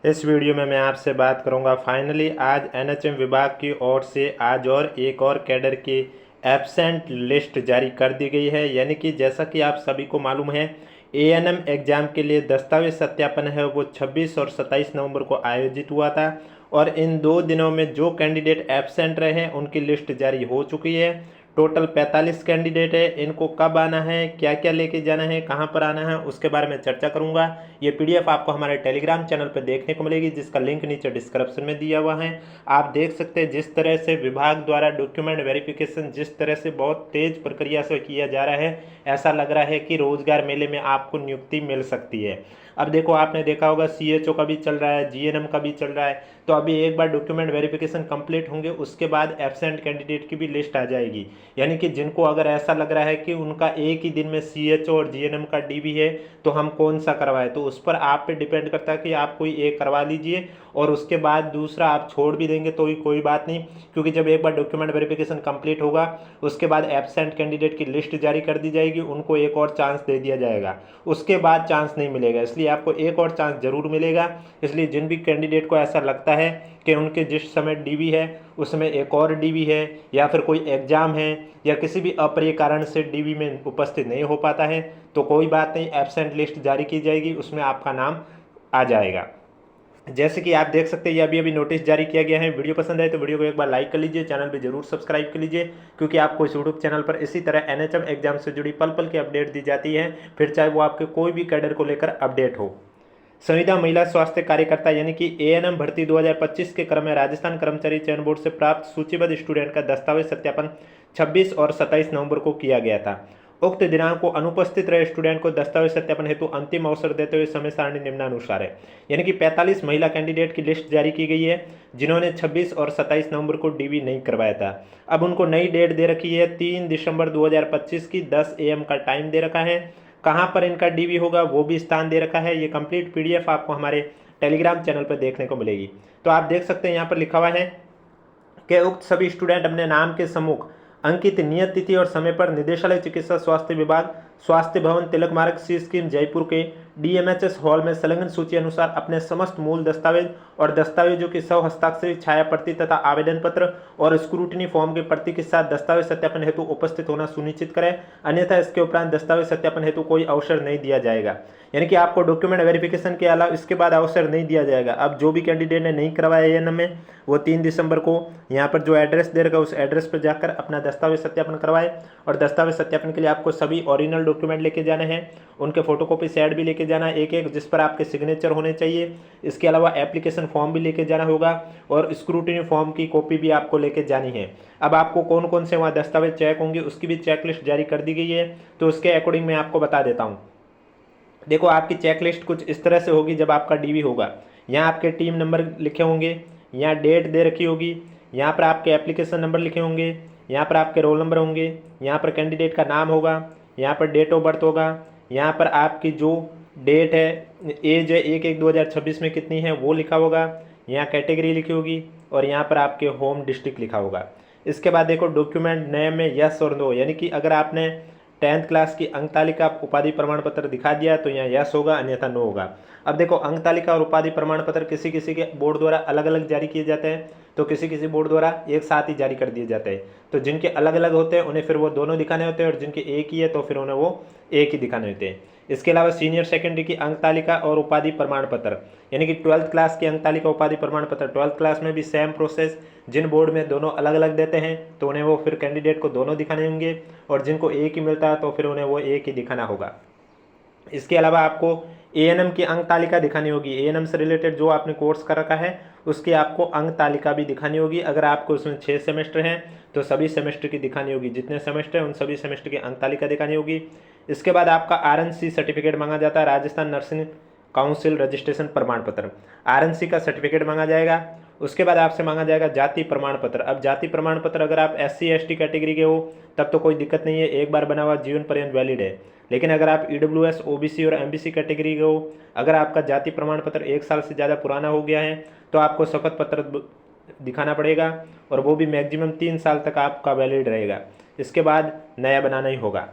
इस वीडियो में मैं आपसे बात करूंगा फाइनली आज एनएचएम विभाग की ओर से आज और एक और कैडर की एब्सेंट लिस्ट जारी कर दी गई है। यानी कि जैसा कि आप सभी को मालूम है, एएनएम एग्ज़ाम के लिए दस्तावेज सत्यापन है वो 26 और 27 नवंबर को आयोजित हुआ था और इन 2 दिनों में जो कैंडिडेट एब्सेंट रहे हैं उनकी लिस्ट जारी हो चुकी है। टोटल 45 कैंडिडेट है। इनको कब आना है, क्या क्या लेके जाना है, कहाँ पर आना है, उसके बारे में चर्चा करूंगा। ये पीडीएफ आपको हमारे टेलीग्राम चैनल पर देखने को मिलेगी, जिसका लिंक नीचे डिस्क्रिप्शन में दिया हुआ है। आप देख सकते हैं जिस तरह से विभाग द्वारा डॉक्यूमेंट वेरिफिकेशन जिस तरह से बहुत तेज प्रक्रिया से किया जा रहा है, ऐसा लग रहा है कि रोजगार मेले में आपको नियुक्ति मिल सकती है। अब देखो, आपने देखा होगा सीएचओ का भी चल रहा है, जीएनएम का भी चल रहा है। तो अभी एक बार डॉक्यूमेंट वेरिफिकेशन कंप्लीट होंगे, उसके बाद एब्सेंट कैंडिडेट की भी लिस्ट आ जाएगी। यानी कि जिनको अगर ऐसा लग रहा है कि उनका एक ही दिन में सीएचओ और जीएनएम का डीबी है तो हम कौन सा करवाएं, तो उस पर आप पे डिपेंड करता है कि आप कोई एक करवा लीजिए और उसके बाद दूसरा आप छोड़ भी देंगे तो ही कोई बात नहीं, क्योंकि जब एक बार डॉक्यूमेंट वेरिफिकेशन कंप्लीट होगा उसके बाद एब्सेंट कैंडिडेट की लिस्ट जारी कर दी जाएगी, उनको एक और चांस दे दिया जाएगा, उसके बाद चांस नहीं मिलेगा। इसलिए आपको एक और चांस जरूर मिलेगा। इसलिए जिन भी कैंडिडेट को ऐसा लगता है कि उनके जिस समय डीबी है उसमें एक और डीबी है या फिर कोई एग्जाम है या किसी भी अप्रिय कारण से डीबी में उपस्थित नहीं हो पाता है, तो कोई बात नहीं, एब्सेंट लिस्ट जारी की जाएगी, उसमें आपका नाम आ जाएगा। जैसे कि आप देख सकते हैं ये अभी अभी नोटिस जारी किया गया है। वीडियो पसंद आए तो वीडियो को एक बार लाइक कर लीजिए, चैनल भी जरूर सब्सक्राइब कर लीजिए, क्योंकि आपको इस यूट्यूब चैनल पर इसी तरह एनएचएम एग्जाम से जुड़ी पल पल की अपडेट दी जाती है, फिर चाहे वो आपके कोई भी कैडर को लेकर अपडेट हो। संविदा महिला स्वास्थ्य कार्यकर्ता यानी कि एएनएम भर्ती 2025 के क्रम में राजस्थान कर्मचारी चयन बोर्ड से प्राप्त सूचीबद्ध स्टूडेंट का दस्तावेज सत्यापन 26 और 27 नवंबर को किया गया था। उक्त दिनांक को अनुपस्थित रहे स्टूडेंट को दस्तावेज सत्यापन हेतु अंतिम अवसर देते हुए समय सारणी निम्नानुसार है। यानी कि 45 महिला कैंडिडेट की लिस्ट जारी की गई है जिन्होंने 26 और 27 नवंबर को डीबी नहीं करवाया था। अब उनको नई डेट दे रखी है 3 दिसंबर 2025 की 10 AM का टाइम दे रखा है। कहाँ पर इनका डीबी होगा वो भी स्थान दे रखा है। ये कंप्लीट पीडीएफ आपको हमारे टेलीग्राम चैनल पर देखने को मिलेगी। तो आप देख सकते हैं यहाँ पर लिखा हुआ है कि उक्त सभी स्टूडेंट अपने नाम के सम्मुख अंकित नियत तिथि और समय पर निदेशालय चिकित्सा स्वास्थ्य विभाग, स्वास्थ्य भवन, तिलक मार्ग, सी स्कीम, जयपुर के डीएमएचएस हॉल में संलग्न सूची अनुसार अपने समस्त मूल दस्तावेज और दस्तावेजों की सौ हस्ताक्षरित छाया प्रति तथा आवेदन पत्र और स्क्रूटनी फॉर्म की प्रति के साथ दस्तावेज सत्यापन हेतु उपस्थित होना सुनिश्चित करें, अन्यथा इसके उपरांत दस्तावेज सत्यापन हेतु कोई अवसर नहीं दिया जाएगा। यानी कि आपको डॉक्यूमेंट वेरिफिकेशन के अलावा इसके बाद अवसर नहीं दिया जाएगा। अब जो भी कैंडिडेट ने नहीं करवाया एएनएम में, वो 3 दिसंबर को यहाँ पर जो एड्रेस दे रखा है उस एड्रेस पर जाकर अपना दस्तावेज सत्यापन करवाए। और दस्तावेज सत्यापन के लिए आपको सभी ओरिजिनल डॉक्यूमेंट लेके जाने हैं, उनके फोटोकॉपी सेट भी लेके जाना है एक एक, जिस पर आपके सिग्नेचर होने चाहिए। इसके अलावा एप्लीकेशन फॉर्म भी लेके जाना होगा और स्क्रूटनी फॉर्म की कॉपी भी आपको लेके जानी है। अब आपको कौन कौन से वहाँ दस्तावेज चेक होंगे उसकी भी चेकलिस्ट जारी कर दी गई है, तो उसके अकॉर्डिंग मैं आपको बता देता हूँ। देखो, आपकी चेकलिस्ट कुछ इस तरह से होगी। जब आपका डीवी होगा, यहाँ आपके टीम नंबर लिखे होंगे, यहाँ डेट दे रखी होगी, यहाँ पर आपके एप्लीकेशन नंबर लिखे होंगे, यहाँ पर आपके रोल नंबर होंगे, यहाँ पर कैंडिडेट का नाम होगा, यहाँ पर डेट ऑफ बर्थ होगा, यहाँ पर आपकी जो डेट है, एज है 1/1/2026 में कितनी है वो लिखा होगा, यहाँ कैटेगरी लिखी होगी और यहाँ पर आपके होम डिस्ट्रिक्ट लिखा होगा। इसके बाद देखो, डॉक्यूमेंट नेम में यस और नो, यानी कि अगर आपने 10th क्लास की अंक तालिका उपाधि प्रमाण पत्र दिखा दिया तो यहाँ यस होगा, अन्यथा नो होगा। अब देखो, अंक तालिका और उपाधि प्रमाण पत्र किसी किसी के बोर्ड द्वारा अलग अलग जारी किए जाते हैं, तो किसी किसी बोर्ड द्वारा एक साथ ही जारी कर दिए जाते हैं। तो जिनके अलग अलग होते हैं उन्हें फिर वो दोनों दिखाने होते हैं और जिनके एक ही है तो फिर उन्हें वो एक ही दिखाने होते हैं। इसके अलावा सीनियर सेकेंडरी की अंक तालिका और उपाधि प्रमाण पत्र, यानी कि 12th क्लास की अंक तालिका उपाधि प्रमाण पत्र 12th क्लास में भी सेम प्रोसेस। जिन बोर्ड में दोनों अलग अलग देते हैं तो उन्हें वो फिर कैंडिडेट को दोनों दिखाने होंगे और जिनको एक ही मिलता है तो फिर उन्हें वो एक ही दिखाना होगा। इसके अलावा आपको एएनएम की अंक तालिका दिखानी होगी। एएनएम से रिलेटेड जो आपने कोर्स कर रखा है उसकी आपको अंक तालिका भी दिखानी होगी। अगर आपको उसमें 6 सेमेस्टर हैं तो सभी सेमेस्टर की दिखानी होगी, जितने सेमेस्टर हैं उन सभी सेमेस्टर की अंक तालिका दिखानी होगी। इसके बाद आपका आरएनसी सर्टिफिकेट मांगा जाता है, राजस्थान नर्सिंग काउंसिल रजिस्ट्रेशन प्रमाण पत्र, आरएनसी का सर्टिफिकेट मांगा जाएगा। उसके बाद आपसे मांगा जाएगा जाति प्रमाण पत्र। अब जाति प्रमाण पत्र अगर आप SC ST कैटेगरी के हो तब तो कोई दिक्कत नहीं है, एक बार बना हुआ जीवन पर्यंत वैलिड है। लेकिन अगर आप EWS OBC और MBC कैटेगरी के हो, अगर आपका जाति प्रमाण पत्र 1 साल से ज़्यादा पुराना हो गया है तो आपको शपथ पत्र दिखाना पड़ेगा और वो भी मैक्सिमम 3 साल तक आपका वैलिड रहेगा। इसके बाद नया बनाना ही होगा।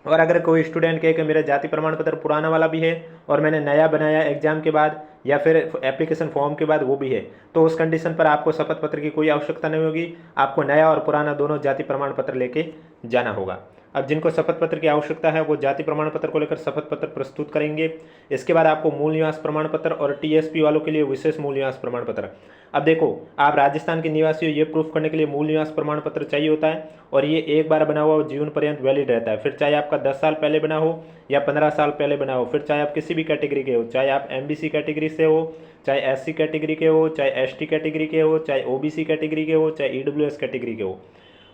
और अगर कोई स्टूडेंट कहे कि मेरा जाति प्रमाण पत्र पुराना वाला भी है और मैंने नया बनाया एग्जाम के बाद या फिर एप्लीकेशन फॉर्म के बाद वो भी है, तो उस कंडीशन पर आपको शपथ पत्र की कोई आवश्यकता नहीं होगी। आपको नया और पुराना दोनों जाति प्रमाण पत्र लेके जाना होगा। अब जिनको शपथ पत्र की आवश्यकता है वो जाति प्रमाण पत्र को लेकर शपथ पत्र प्रस्तुत करेंगे। इसके बाद आपको मूल निवास प्रमाण पत्र और टीएसपी वालों के लिए विशेष मूल निवास प्रमाण पत्र। अब देखो, आप राजस्थान के निवासी हो, ये प्रूफ करने के लिए मूल निवास प्रमाण पत्र चाहिए होता है और ये एक बार बना हुआ जीवन पर्यंत वैलिड रहता है। फिर चाहे आपका 10 साल पहले बना हो या 15 साल पहले बना हो, फिर चाहे आप किसी भी कैटेगरी के हो, चाहे आप एमबीसी कैटेगरी से हो, चाहे एससी कैटेगरी के हो, चाहे एसटी कैटेगरी के हो, चाहे ओबीसी कैटेगरी के हो, चाहे ईडब्ल्यूएस कैटेगरी के हो।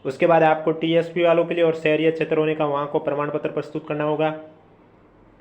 उसके बाद आपको टीएसपी वालों के लिए और शहरी क्षेत्र होने का वहाँ को प्रमाण पत्र प्रस्तुत करना होगा।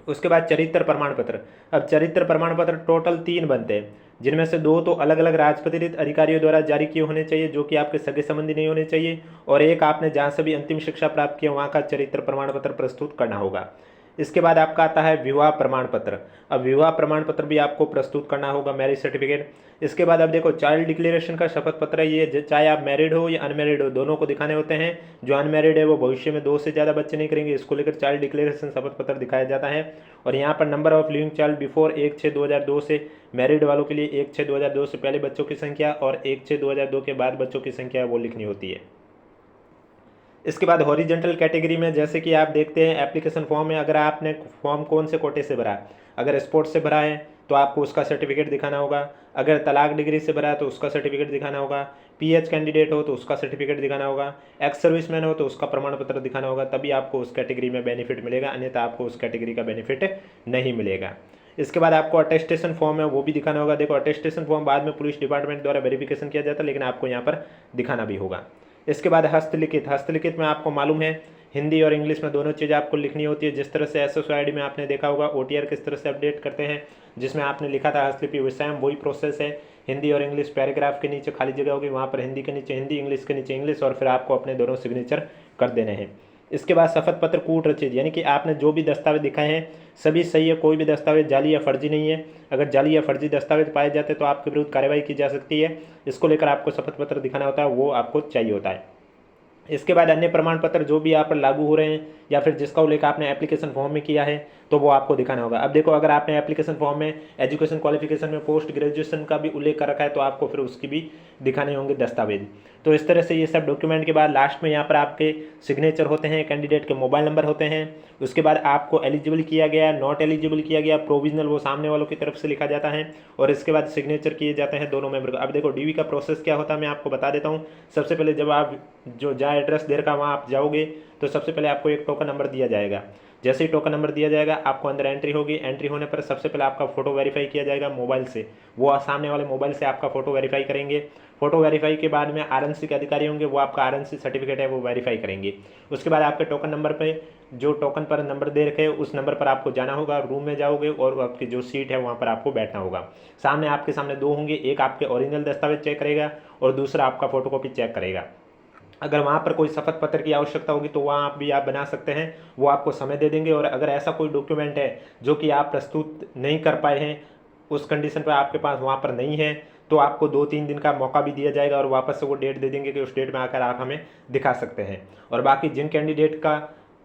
उसके बाद चरित्र प्रमाण पत्र। अब चरित्र प्रमाण पत्र टोटल 3 बनते हैं, जिनमें से 2 तो अलग अलग राजपत्रित अधिकारियों द्वारा जारी किए होने चाहिए, जो कि आपके सगे संबंधी नहीं होने चाहिए, और एक आपने जहाँ से भी अंतिम शिक्षा प्राप्त किया वहाँ का चरित्र प्रमाण पत्र प्रस्तुत करना होगा। इसके बाद आपका आता है विवाह प्रमाण पत्र। अब विवाह प्रमाण पत्र भी आपको प्रस्तुत करना होगा, मैरिज सर्टिफिकेट। इसके बाद अब देखो, चाइल्ड डिक्लेरेशन का शपथ पत्र है, ये चाहे आप मैरिड हो या अनमैरिड हो दोनों को दिखाने होते हैं। जो अनमैरिड है वो भविष्य में 2 से ज़्यादा बच्चे नहीं करेंगे, इसको लेकर चाइल्ड डिक्लेरेशन शपथ पत्र दिखाया जाता है। और यहाँ पर number of living child before 1/6/2002 से मैरिड वालों के लिए 1/6/2002 से पहले बच्चों की संख्या और 1/6/2002 के बाद बच्चों की संख्या वो लिखनी होती है। इसके बाद हॉरिजेंटल कैटेगरी में जैसे कि आप देखते हैं एप्लीकेशन फॉर्म में, अगर आपने फॉर्म कौन से कोटे से भरा है, अगर स्पोर्ट्स से भरा है तो आपको उसका सर्टिफिकेट दिखाना होगा, अगर तलाक डिग्री से भरा है तो उसका सर्टिफिकेट दिखाना होगा, पीएच कैंडिडेट हो तो उसका सर्टिफिकेट दिखाना होगा, एक्स सर्विसमैन हो तो उसका प्रमाण पत्र दिखाना होगा, तभी आपको उस कैटेगरी में बेनिफिट मिलेगा, अन्यथा आपको उस कैटेगरी का बेनिफिट नहीं मिलेगा। इसके बाद आपको अटेस्टेशन फॉर्म है वो भी दिखाना होगा। देखो, अटेस्टेशन फॉर्म बाद में पुलिस डिपार्टमेंट द्वारा वेरिफिकेशन किया जाता है, लेकिन आपको यहाँ पर दिखाना भी होगा। इसके बाद हस्तलिखित। हस्तलिखित में आपको मालूम है हिंदी और इंग्लिश में दोनों चीज़ आपको लिखनी होती है। जिस तरह से SSID में आपने देखा होगा OTR किस तरह से अपडेट करते हैं, जिसमें आपने लिखा था हस्तलिपि विषय, वही प्रोसेस है। हिंदी और इंग्लिश पैराग्राफ के नीचे खाली जगह होगी, वहाँ पर हिंदी के नीचे हिंदी, इंग्लिश के नीचे इंग्लिश, और फिर आपको अपने दोनों सिग्नेचर कर देने हैं। इसके बाद शपथ पत्र कूट रचित, यानी कि आपने जो भी दस्तावेज दिखाए हैं सभी सही है, कोई भी दस्तावेज जाली या फर्जी नहीं है। अगर जाली या फर्जी दस्तावेज पाए जाते तो आपके विरुद्ध कार्रवाई की जा सकती है। इसको लेकर आपको शपथ पत्र दिखाना होता है, वो आपको चाहिए होता है। इसके बाद अन्य प्रमाण पत्र जो भी आप पर लागू हो रहे हैं या फिर जिसका उल्लेख आपने एप्लीकेशन फॉर्म में किया है तो वो आपको दिखाना होगा। अब देखो, अगर आपने एप्लीकेशन फॉर्म में एजुकेशन क्वालिफिकेशन में पोस्ट ग्रेजुएशन का भी उल्लेख कर रखा है तो आपको फिर उसकी भी दिखाने होंगे दस्तावेज। तो इस तरह से ये सब डॉक्यूमेंट के बाद लास्ट में यहाँ पर आपके सिग्नेचर होते हैं, कैंडिडेट के मोबाइल नंबर होते हैं। उसके बाद आपको एलिजिबल किया गया, नॉट एलिजिबल किया गया, प्रोविजनल वो सामने वालों की तरफ से लिखा जाता है, और इसके बाद सिग्नेचर किए जाते हैं दोनों मेंबर का। अब देखो, डीवी का प्रोसेस क्या होता है मैं आपको बता देता हूँ। सबसे पहले जब आप जो जहाँ एड्रेस दे रखा वहाँ आप जाओगे तो सबसे पहले आपको एक टोकन नंबर दिया जाएगा। जैसे ही टोकन नंबर दिया जाएगा आपको अंदर एंट्री होगी। एंट्री होने पर सबसे पहले आपका फोटो वेरीफाई किया जाएगा मोबाइल से, वो सामने वाले मोबाइल से आपका फोटो वेरीफाई करेंगे। फोटो वेरीफाई के बाद में RNC के अधिकारी होंगे, वो आपका RNC सर्टिफिकेट है वो वेरीफाई करेंगे। उसके बाद आपके टोकन नंबर पे जो टोकन पर नंबर दे रखे उस नंबर पर आपको जाना होगा, रूम में जाओगे और आपकी जो सीट है वहाँ पर आपको बैठना होगा। सामने आपके सामने 2 होंगे, एक आपके ओरिजिनल दस्तावेज चेक करेगा और दूसरा आपका फोटोकॉपी चेक करेगा। अगर वहाँ पर कोई शपथ पत्र की आवश्यकता होगी तो वहाँ आप भी आप बना सकते हैं, वो आपको समय दे देंगे। और अगर ऐसा कोई डॉक्यूमेंट है जो कि आप प्रस्तुत नहीं कर पाए हैं, उस कंडीशन पर आपके पास वहाँ पर नहीं है, तो आपको 2-3 दिन का मौका भी दिया जाएगा और वापस से वो डेट दे देंगे कि उस डेट में आकर आप हमें दिखा सकते हैं। और बाकी जिन कैंडिडेट का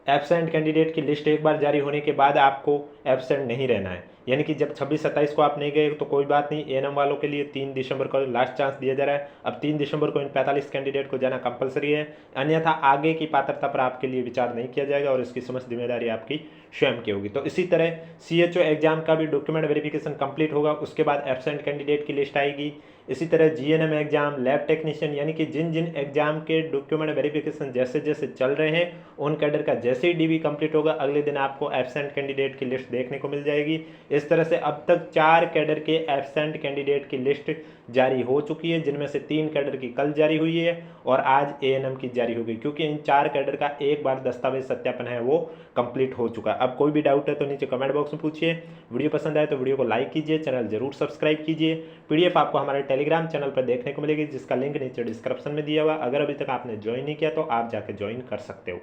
एब्सेंट कैंडिडेट की लिस्ट एक बार जारी होने के बाद आपको एब्सेंट नहीं रहना है, यानी कि जब 26-27 को आप नहीं गए तो कोई बात नहीं, ANM वालों के लिए 3 दिसंबर को लास्ट चांस दिया जा रहा है। अब 3 दिसंबर को इन 45 कैंडिडेट को जाना कंपलसरी है, अन्यथा आगे की पात्रता पर आपके लिए विचार नहीं किया जाएगा और इसकी समस्त जिम्मेदारी आपकी स्वयं की होगी। तो इसी तरह CHO एग्जाम का भी डॉक्यूमेंट वेरिफिकेशन कंप्लीट होगा, उसके बाद एब्सेंट कैंडिडेट की लिस्ट आएगी। इसी तरह GNM एग्जाम, लैब टेक्नीशियन, यानी कि जिन जिन एग्जाम के डॉक्यूमेंट वेरिफिकेशन जैसे जैसे चल रहे हैं उन कैडर का जैसे ही DV कंप्लीट होगा अगले दिन आपको एब्सेंट कैंडिडेट की लिस्ट देखने को मिल जाएगी। इस तरह से अब तक 4 कैडर के एब्सेंट कैंडिडेट की लिस्ट जारी हो चुकी है, जिनमें से 3 कैडर की कल जारी हुई है और आज ANM की जारी हो गई, क्योंकि इन 4 कैडर का एक बार दस्तावेज सत्यापन है वो कंप्लीट हो चुका। अब कोई भी डाउट है तो नीचे कमेंट बॉक्स में पूछिए। वीडियो पसंद आए तो वीडियो को लाइक कीजिए, चैनल जरूर सब्सक्राइब कीजिए। PDF आपको हमारे टेलीग्राम चैनल पर देखने को मिलेगी, जिसका लिंक नीचे डिस्क्रिप्शन में दिया हुआ। अगर अभी तक आपने ज्वाइन नहीं किया तो आप जाके ज्वाइन कर सकते हो।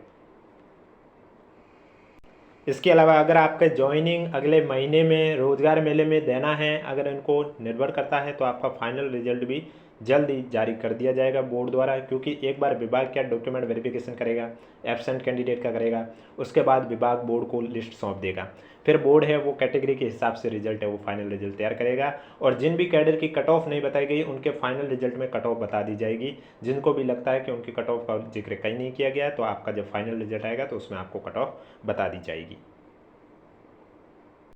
इसके अलावा अगर आपका ज्वाइनिंग अगले महीने में रोजगार मेले में देना है, अगर इनको निर्भर करता है तो आपका फाइनल रिजल्ट भी जल्द ही जारी कर दिया जाएगा बोर्ड द्वारा, क्योंकि एक बार विभाग क्या डॉक्यूमेंट वेरिफिकेशन करेगा, एब्सेंट कैंडिडेट का करेगा, उसके बाद विभाग बोर्ड को लिस्ट सौंप देगा। फिर बोर्ड है वो कैटेगरी के हिसाब से रिजल्ट है वो फाइनल रिजल्ट तैयार करेगा, और जिन भी कैडर की कट ऑफ नहीं बताई गई उनके फाइनल रिजल्ट में कट ऑफ बता दी जाएगी। जिनको भी लगता है कि उनकी कट ऑफ का जिक्र कहीं नहीं किया गया, तो आपका जब फाइनल रिजल्ट आएगा तो उसमें आपको कट ऑफ बता दी जाएगी।